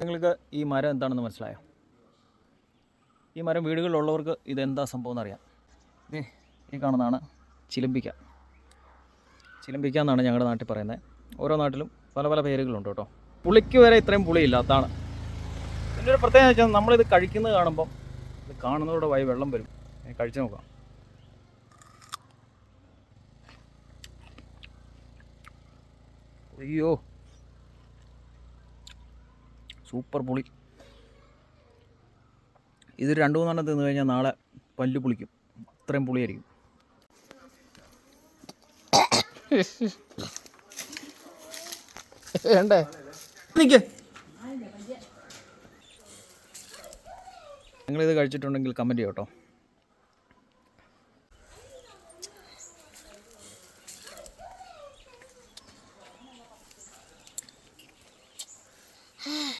നിങ്ങൾക്ക് ഈ മരം എന്താണെന്ന് മനസ്സിലായോ? ഈ മരം വീടുകളിലുള്ളവർക്ക് ഇതെന്താ സംഭവം എന്നറിയാം. ഈ കാണുന്നതാണ് ചിലമ്പിക്ക. ചിലമ്പിക്ക എന്നാണ് ഞങ്ങളുടെ നാട്ടിൽ പറയുന്നത്. ഓരോ നാട്ടിലും പല പല പേരുകളുണ്ട് കേട്ടോ. പുളിക്ക് വരെ ഇത്രയും പുളിയില്ലാത്തതാണ്. ഇതിൻ്റെ ഒരു പ്രത്യേകത വെച്ചാൽ നമ്മളിത് കഴിക്കുന്നത് കാണുമ്പം ഇത് കാണുന്നതോടെ വായി വെള്ളം വരും. കഴിച്ചു നോക്കാം. അയ്യോ, സൂപ്പർ പുളി. ഇത് 2-3 തിന്നു കഴിഞ്ഞാൽ നാളെ പല്ല് പുളിക്കും, അത്രയും പുളിയായിരിക്കും. വേണ്ടേ നിൽക്ക്. നിങ്ങളിത് കഴിച്ചിട്ടുണ്ടെങ്കിൽ കമൻറ്റ് ചെയ്യട്ടോ.